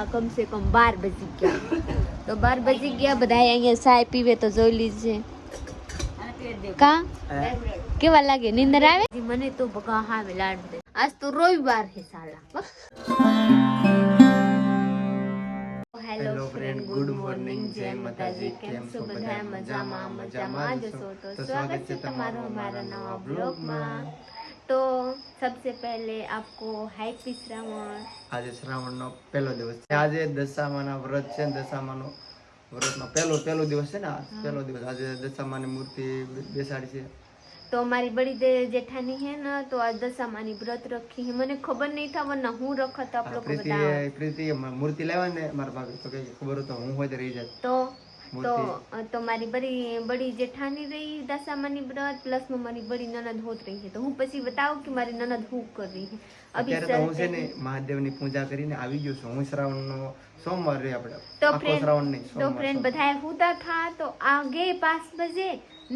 कम से कम 12 बजी गया तो 12 बजी गया बधाई अँ चाय पीवे तो जो लीजिए का केवा लागे नींदर आवे मने तो बगा हाँ लाड दे आज तो रविवार है साला हेलो फ्रेंड गुड मॉर्निंग जय माताजी केम छो बधाय मजामा मजामा जसो तो स्वागत है तुम्हारा हमारा नवा ब्लॉग में। तो सबसे पहले आपको हैप्पी श्रावण। आज श्रावण नो पहलो दिवस आज दशामाना व्रत है दशामानो व्रत नो पहलो दिवस है ना पहलो दिवस आज दशामानी मूर्ति बेसाड़ी है। तो हमारी बड़ी जेठानी है ना तो आज दशामानी व्रत रखी है मैंने खबर नहीं था वरना हूँ रखा था आप लोग को बताओ। प्रीति मूर्ति लेवा ने मारा भाभी तो कहीं खबर हो तो हूँ हो रही जाए तो मारी बड़ी जेठानी रही दशामानी व्रत प्लस में मारी बड़ी ननद होत रही है तो हूँ पछी बताओ कि मारी ननद हूँ कर रही है अभी तो हूँ से ने महादेव ની પૂજા કરીને આવી ગયો છું હું શ્રાવણ નો સોમવાર રે આપણે तो આખો શ્રાવણ નહીં तो फ्रेंड बधाए हुदा था तो आगे 5 बजे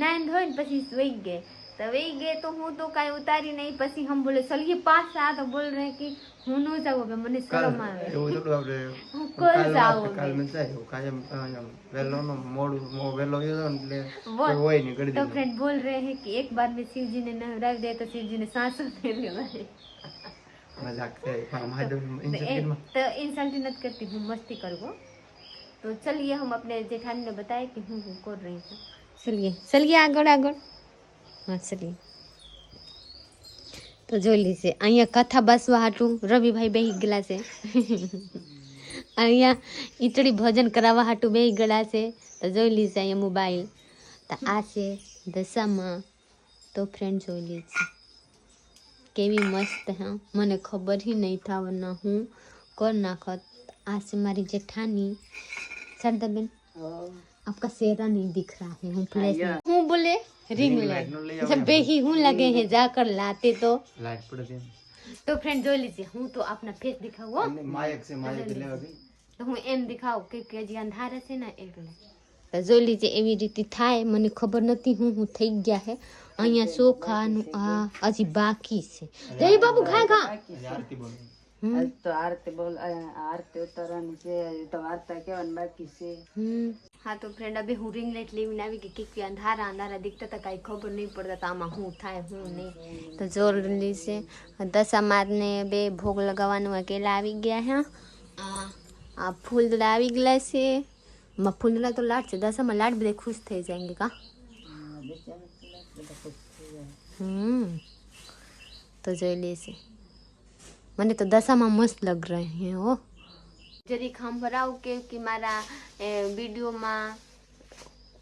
नाइन धोइन पछी सोई गए तो वही गए तो हूँ तो काई उतारी नहीं पछी हम बोले चलिए 5 आ तो बोल रहे कि हूँ नो जाओ मने शरम आवे એવું થોડું આપણે હું કોલ જાવ કાલ મે જાય કાયમ વેલો નો મોડું વેલો ગયો એટલે કોઈ હોય નહીં કરી દે। तो फ्रेंड बोल रहे हैं कि एक बार में शिव जी ने नहरा दिया तो शिव जी ने सांस ले लिया मजाक से महादेव तो इंसल्ट मत करती हूँ मस्ती करो। तो चलिए हम अपने जेठानी ने बताया कि हूँ कर रही हूँ चलिए चलिए आगड़ आगड़ हाँ चलिए। तो जो लीजिए अँ कथा बसवा हाटू रवि भाई बेही गला से अँ ईटड़ी भोजन करावा हाटू बेही गला से तो जो लीजिए अँ मोबाइल तो आ से दशा में तो फ्रेंड जो लीजिए केवी मस्त है मने खबर ही नहीं था वरना हूँ कर नाखत। आज से हमारी जेठानी सरदा बेन आपका चेहरा नहीं दिख रहा है हूँ फ्लैश हूँ बोले रिंग लाइट जब बेही हूँ लगे हैं जाकर लाते तो लाइट पड़ गई। तो फ्रेंड जो लीजिए हूँ तो अपना फेस दिखाओ माइक से ले अभी तो हूँ एम दिखाओ के जी अंधार से ना એટલે તો જો લીજે એવી રીતે થાય મને ખબર નથી હું થઈ ગયા હે અહીંયા સોખાનું આ હજી બાકી છે જય બાબુ ખા ખા आरती बोल तो आरती बोल आरती उतारવાની છે તો વાર્તા કહેવાની બાકી છે। हाँ तो फ्रेंड अभी हूँ रिंग लाइट लेवी आवी कि अंधारा अंधारा दिखता था कहीं खबर नहीं पड़ता था आमा हूँ थाय हूँ नहीं तो जोर ली से दशा मारने बे भोग लगावानु अकेला આવી ગયા है आ फूलदड़ा આવી ગલા છે फूलदड़ा तो लाड से दशा में लाड बड़े खुश थे जाएंगे का तो जो ली से मैंने तो दशा में मस्त लग रहे हैं हो जरी हम भराव कि मारा वीडियो में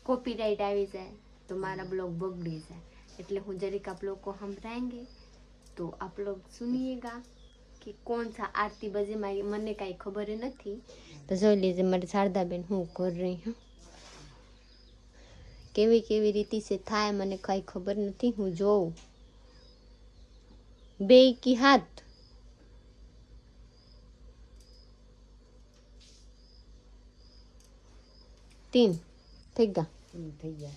कॉपीराइट આવી જાય तो मारा ब्लॉग बगड़ी जाए એટલે હું जरीक आप लोग को हम रहेंगे तो आप लोग सुनिएगा कि कौन सा आरती बजे मने कई खबर नहीं तो जो लीजिए मेरे शारदा बेन हूँ कर रही हूँ केवी रीति से थाय मने कई खबर नहीं हूँ जो बे की हाथ तीन થઈ ગયા થઈ ગયા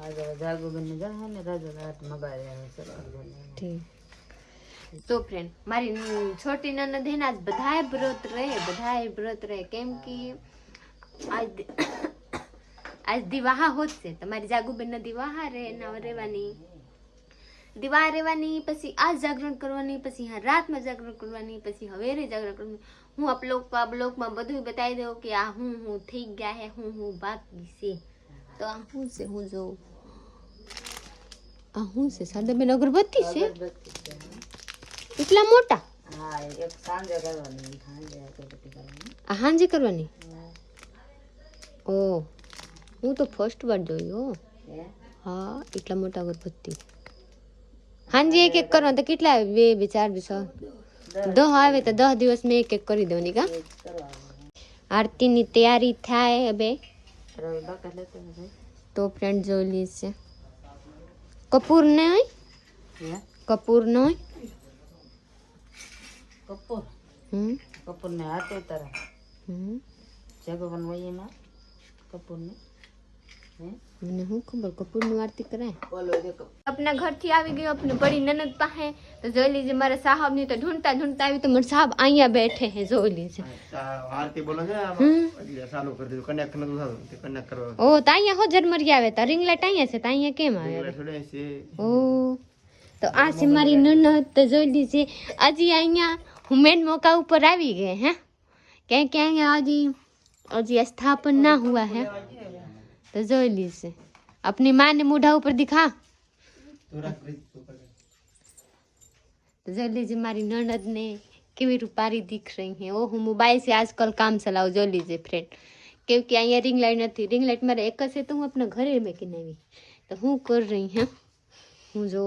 आज जागो बन जा है ने राजा रात मगारे है सब ठीक। तो फ्रेंड मारी छोटी ननद है ना आज बधाई व्रत रहे केम कि आज दिवाहा होत से तुम्हारी जागू बेन दिवाहा रे ना रेवानी पछी आज जागरण करवानी पछी हाँ रात में जागरण करवानी पछी हवेरे जागरण करवानी हूँ आप लोग का ब्लॉग में बधु बताई दो कि आ हूँ थी गया है हूँ बाकी से तो आ हूँ से हूँ जो आ हूँ से सादा बेन अगरबत्ती से इतना मोटा हां एक सांजे करवानी सांजे अगरबत्ती करवानी हांजे करवानी ओ हूँ तो फर्स्ट बार જોઈ હો हाँ इतना मोटा अगरबत्ती हांजे एक एक करवा तो कितला वे विचार दिसो 10 आवे तो 10 दिवस में एक एक करी देवनी का आरती नी तैयारी थाय अबे तो फ्रेंड जो ली से कपूर नहीं कपूर नहीं कपूर कपूर ने हाथे उतारा जगह बनवाई ना कपूर ने मैंने हूँ खबर कपूर नी आरती कराए अपना घर थी આવી ગયો अपने बड़ी ननद पाहे તો જોઈ લીजिए મારા સાहब ની તો ઢૂંढता ढूंढता આવી તો મારા સાहब અહીંયા બેઠે હે જોઈ લીजिए આરતી બોલે છે ચાલુ કરી દીધું કનેક્ટ નતું થતું તે કનેક્ટ કરવા ઓ તો અહીંયા હો ઝરમરી આવે તો રિંગ લાઈટ અહીંયા છે તો અહીંયા કેમ આવે થોડે છે ઓ તો આ છે મારી નનદ તો જોઈ લીजिए હજી અહીંયા હું મેન मौका ऊपर આવી ગए हैं क्या क्या अजी स्थापन ना हुआ है तो जोई लीजिए अपनी माँ ने मुढ़ा ऊपर दिखा तो जोई लीजिए मारी ननद ने केवी रूपारी दिख रही है वो હું मोबाइल से आजकल काम चलाऊं जोई लीजिए फ्रेंड क्योंकि અહીંયા रिंग लाइट નથી रिंग लाइट मारे एक से तो હું अपना घरे में की नहीं तो હું कर रही है હું જો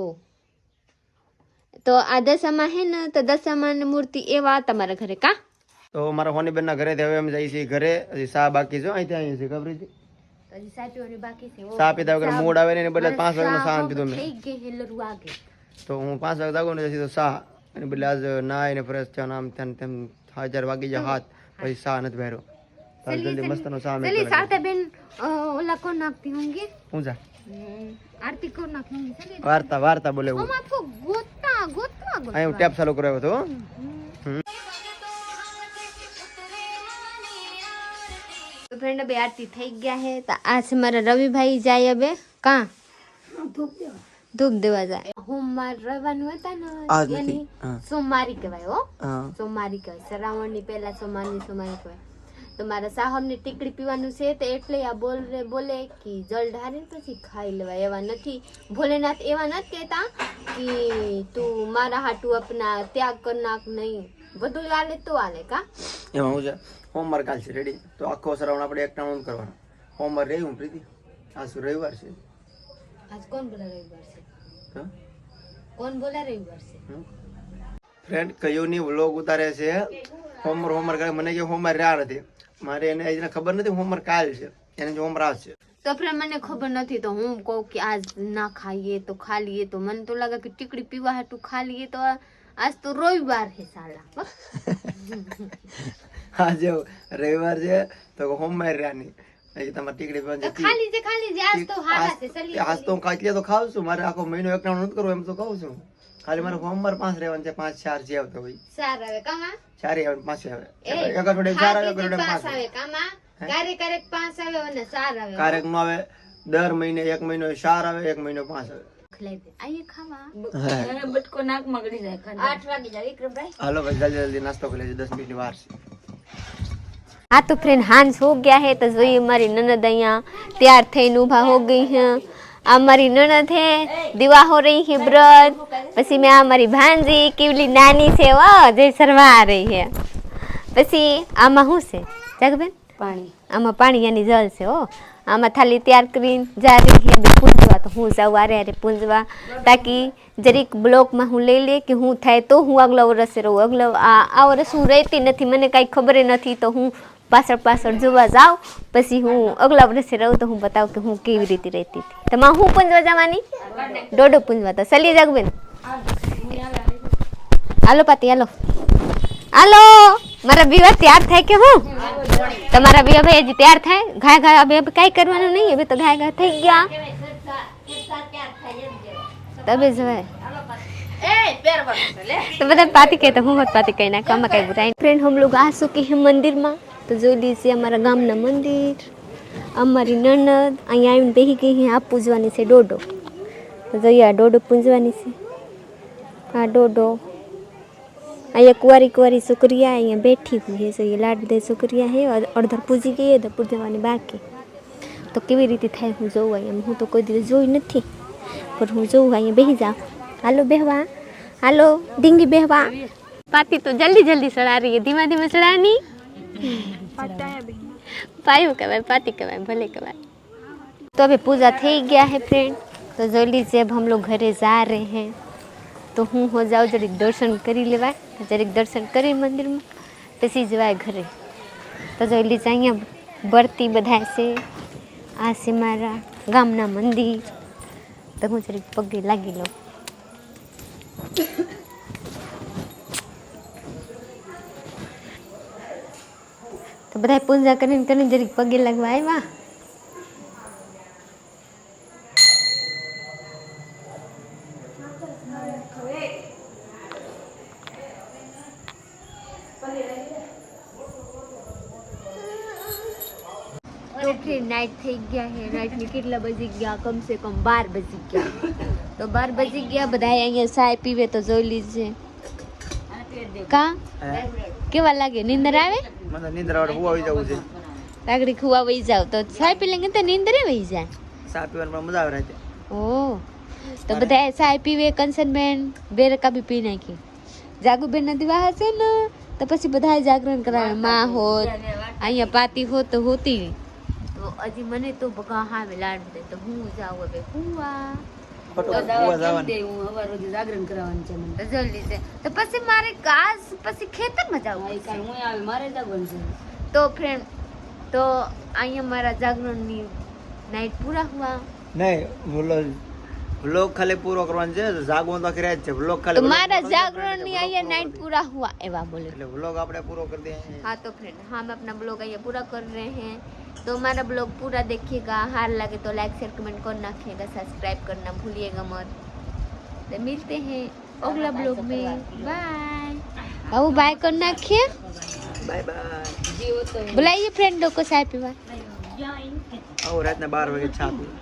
તો આ દશામાં હે ને તો દશામાં મૂર્તિ એવા તમારા ઘરે કા તો મારા હોની બેન ના ઘરે હવે અમે જઈએ છીએ ઘરે હજી સા બાકી છે અહીંથી અહીં છે ખબર છે હજી સાચી બાકી છે સા પીધા વગર મૂડ આવે ને એને બદલે 5 વાગ્યાનો સા પીધો મેં થઈ ગઈ હેલરું આગે તો હું 5 વાગે જાગો ને સીધો સા અને બદલે આજ નાઈને ફ્રેશ થયો આમ તેમ 1000 વાગી જાય હાથ પછી સા નથી ભર્યો તો જલ્દી મસ્તનો સા મેં चलिए सारदा बेन ओला को नाखती होंगी હું જા आरती को नाखती होंगी चलिए વાર્તા બોલે હું हम आपको गोता અહીં હું ટેપ ચાલુ કરાવ્યો હતો तो फ्रेंड अबे आरती થઈ ગયા है तो आज हमारा रवि भाई जाए अबे कहाँ धूप देवा जाए सोमवार રવિવારનું હતા ને એની સોમવારી કહેવાય હો સોમવારી કહેવાય શ્રાવણની પહેલા સોમવારની સોમવારી કહેવાય તો મારા સાહબને ટીકડી પીવાનું છે તો એટલે આ બોલે કે જલ ઢારીને પછી ખાઈ લેવાય એવા નથી ભોલેનાથ એવા નથી કહેતા કે તું મારા હાટુ અપના ત્યાગ કર નાખ નહીં બધું હાલે તો હાલે કા એમાં હું છે હોમવર્ક કાલ છે રેડી તો આખો શ્રાવણ આપણે એક ટાણું કરવાનો હોમવર્ક રહી હું પ્રીતિ આજ રવિવાર છે आज कौन बोला रविवार से कौन बोला रविवार से ફ્રેન્ડ કયું ની વ્લોગ ઉતારે છે હોમવર્ક કરે મને કે હોમવર્ક રહ્યા નથી મારે એને એને ખબર નથી હોમવર્ક કાલ છે એને જો હોમવર્ક આજ છે तो फिर मैंने खबर नहीं तो हूँ कहूँ कि आज ना खाइए तो खा लिए तो मन तो लगा कि टिकड़ी पीवा है तो खा लिए तो आज तो रविवार है साला આજે રવિવાર છે તો હોમવર્ક રહ્યા નહીં તમારે ટીકડી પીવાની खा लीजिए आज तो हारा से चलिए આજ તો હું કાચલે તો ખાઉં છું મારે આખો મહિનો એક ટાણું નથી કરવું એમ તો કહું છું ખાલી મારે હોમવર્ક 5 રહેવાનું છે 5 4 જે આવતો હોય सारा वे कमा 4 આવે 5 આવે એક અઠવાડિયે 4 આવે એક અઠવાડિયે 5 આવે कमा कार्य 5 આવે અને 4 આવે કાર્યક નો આવે દર મહિને એક મહિનો 4 આવે એક મહિનો 5 આવે ખલાઈ દે આઈએ ખાવા બટકો નાક મગડી જાય 8 વાગી જાય વિક્રમભાઈ હાલો ભાઈ જલ્દી નાસ્તો કરી લેજો 10 મિનિટની વાર છે हाँ तो फ्रेंड हांस हो गया है तो जोइए हमारी ननद अहिया तैयार थईने ऊभा हो गई हैं आ हमारी ननद है दीवा हो रही है व्रत पछी मैं हमारी भांजी केवली नानी से वो जे सरवा रही है पछी आमा हूँ से जगबेन પાણી आमा पानी यानी जल से हो आमा थाली तैयार करीने जा रही है बे पूंजवा तो हूँ जाऊँ अरे अरे पूंजवा ताकि जरीक ब्लॉक में हूँ लई ले कि हूँ थाय तो हूँ अगला वर्षे रहूँ अगला आ वर्ष हूँ रहती नहीं मने काई खबर नहीं तो हूँ पाछळ जोवा जाओ पछी हूँ अगला वर्षे रहूँ तो हूँ बताऊँ कि हूँ केवी रीते रहती थी तो मां हूँ पूंजवा जवानी डोडो पूंजवा तो चलिए जगबेन हालो पाती हालो हालो मारा विवाह तैयार थाय के हूँ તમારા બે ભાઈ હજી તૈયાર થાય ઘાય ઘાય હવે કાઈ કરવાનું નહીં હવે તો ઘાય ઘાય થઈ ગયા તબે જવાય तो बता पाती कहते हूँ मत पाती कहना कम कहीं बुराई फ्रेंड हम लोग आ चुके हैं मंदिर में तो जो लीजिए हमारा गामना मंदिर हमारी ननद अँ बेही गई है आप पूजवानी से डोडो तो जो ये डोडो पूजवानी से हाँ डोडो अँ कुंवारी कुंवारी शुक्रिया अँ बैठी हुई है जो ये लाड दे शुक्रिया है और अर्धर पूजी गई है तो पूजवानी बाकी तो केवी रीते थाय हूँ जोऊँ अँ हूँ तो कोई दिवस जोई नहीं पर हूँ जोऊँ अँ बेही जाऊँ हालो बेहवा हालो डिंगी बेहवा पाती तो जल्दी जल्दी चढ़ा रही है धीमा धीमा चढ़ानी पायू कवाय पाती कवाय भले कवाय तो अभी पूजा थी गया है फ्रेंड तो जल्दी से अब हम लोग घरे जा रहे हैं तो हूँ हो जाओ जरीक दर्शन करी लेवाय तो जरीक दर्शन करी मंदिर में पछी जवाय घरे तो जल्दी से अँ बरती बधाय से आ से मारा गामना मंदिर तो हूँ जरीक पगे लागी लो तो बधाई पूजा करीने करीने जरीक पगे लगवा आव्या તો ફ્રેન્ડ નાઇટ થઈ ગયા હે. નાઇટની કેટલા બજી ગયા? કમસે કમ 12 બજી ગયા. તો 12 બજી ગયા. બધા અહીંયા ચાય પીવે તો જોઈ લીજે. કા કેવા લાગે? નીંદર આવે? મને નીંદર આવે હું આવી જવું છે. લાકડી ખુવા વહી જાવ તો ચાય પી લેંગે તો નીંદરે વહી જાય. ચા પીવાની પણ મજા આવે રાતે. ઓ તો બધા ચાય પીવે. કંચનબેન બે રકા બી પી નાખી. જાગુબેન ના દિવા હશે ને તો પછી બધા જાગરણ કરાવે. માં હોત અહીંયા પાતી હોત તો હોતી. તો હજી મને તો ભગા હાવે લાડ દે તો હું જાઉં હવે હુવા. જાગરણ કરાવવાનું છે મને. તો જલ્દી છે તો પછી મારે કાસ પછી ખેતરમાં જવું છે. હું આવે મારે જવાનું છે. તો ફ્રેન્ડ તો અહીંયા મારા જાગરણની નાઈટ પૂરા હુआ. નહીં વ્લોગ ખાલી પૂરો કરવાનો છે. જાગવું તો કર્યા જ છે. વ્લોગ तो ખાલી हमारा जागरण नहीं आया नाइट पूरा हुआ एवा बोले. એટલે વ્લોગ આપણે પૂરો કરી દઈએ. हाँ तो फ्रेंड हम अपना ब्लॉग ये पूरा कर रहे हैं. तो हमारा ब्लॉग पूरा देखिएगा. हार लगे तो लाइक शेयर कमेंट करना रखिएगा. सब्सक्राइब करना भूलिएगा मत. तो मिलते हैं अगला ब्लॉग में. बाय. अब बाय करना रखिए. Bye bye. बुलाइए फ्रेंडों को चाय पीवा. આવો રાતના 12 વાગે ચા પીવા.